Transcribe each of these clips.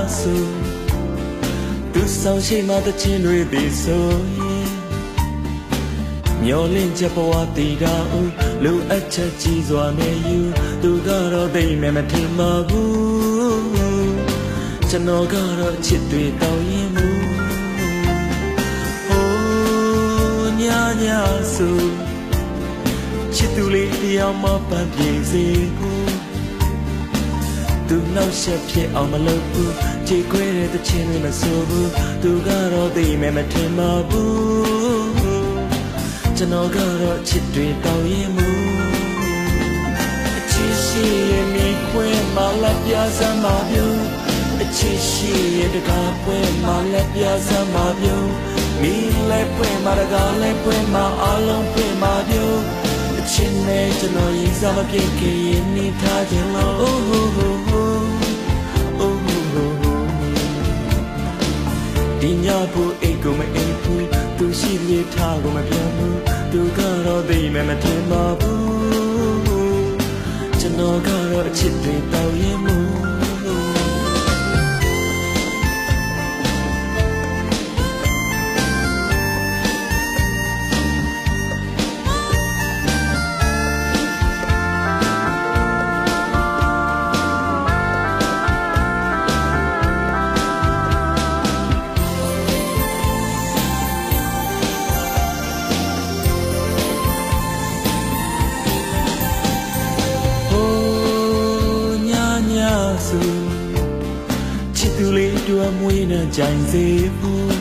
so tu sao she ma the chin re be soမျောလင့်ချက်ဘဝတည်တာဦးလူအချက်ကြီးစွာနဲ့ယူသူကတော့သိမဲ့မထင်ပါဘူးကျွန်တော်ကတော့ချစ်တွေတောင်းရင်မူဟိုးညာဆိုချစ်သူလေးတယောက်မှပန်းပြေစေဘူးသူနောက်ဆက်ဖြစ်အောင်မလုပ်ဘူးကြည်ခွဲတဲ့တခြင်းတွေမဆိုဘူးသူကတော့သိမဲ့မထင်ပါဘူးကျွန်တော်ကတော့ချစ်တွေတောင်းရင်မူအချစ်ရှိရဲ့မိခွဲမှာလက်ပြစမ်းပါပြုအချစ်ရှိရဲ့တကားပွဲမှာလက်ပြစမ်းပါပြုမိလက်ပွဲမှာတကားလက်ပွဲမှာအလုံးပွဲမှာပြုအချစ်နဲ့ကျွန်တော်ရင်စားမပြေခင်ရင်နေထားခြင်းလို့ oh oh oh oh oh oh ဒီညဖို့အိတ်ကိုမအိတ်ဘူးသူရှိလေထားကိုမပြောဘူးသူကတော့သိမဲ့မထင်ပါဘူးကျွန်တော်ကတော့အချစ်တွေတောင်းရင်မူချစ်သူလေးတို့မွေးနဲ့ကြိုင်စေဘူး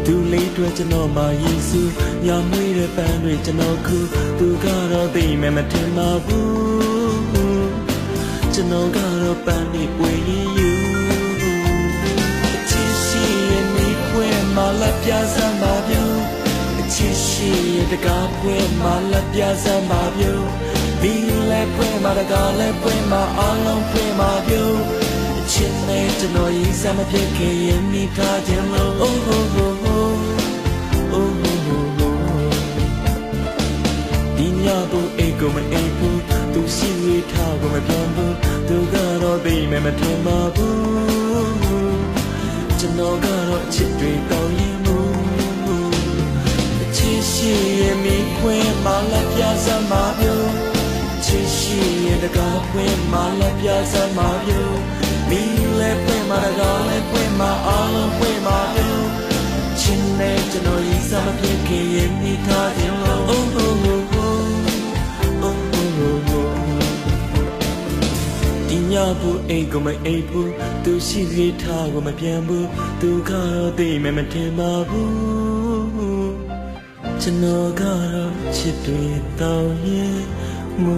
သူလေးတို့ကျွန်တော်မှယေရှုညမွေးတဲ့ပန်းတွေကျွန်တော်ခုသူကတော့သိမဲ့မထင်ပါဘူးကျွန်တော်ကတော့ပန်းတွေပွေရင်ယူအချစ်ရှိရဲ့မိခွဲမှာလက်ပြစမ်းပါပြုအချစ်ရှိရဲ့တကားပွဲမှာလက်ပြစမ်းပါပြုဒီလက်ပွဲမှာတကားလက်ပွဲမှာအလုံးပွဲမှာပြုချစ်နေကျွန်တော်ရင်စမပြေခင်ရင်မိထားခြင်းလို့ oh oh oh oh oh oh oh ဒီညဖို့အိတ်ကိုမအိတ်ဘူးသူရှိရထားကိုမပြောဘူးသူကတော့သိမဲ့မထင်ပါဘူးကျွန်တော်ကတော့ချစ်တွေတောင်းရင်မူချစ်ရှိရဲ့မိခွဲမှာလက်ပြစမ်းပါပြုချစ်ရှိရဲ့တကားခွဲမှာလက်ပြစမ်းပါပြုမိလက်ပွဲမှာတကားလက်ပွဲမှာအလုံးပွဲမှာပြုချစ်နေကျွန်တော်ရင်စမပြေခင်ရင်မိထားခြင်းလို့ oh oh oh oh oh oh oh ဒီညဖို့အိတ်ကိုမအိတ်ဘူးသူရှိရထားကိုမပြန်ဘူးသူကတော့သိမဲ့မထင်ပါဘူးကျွန်တော်ကတော့ချစ်တွေတောင်းရင်မူ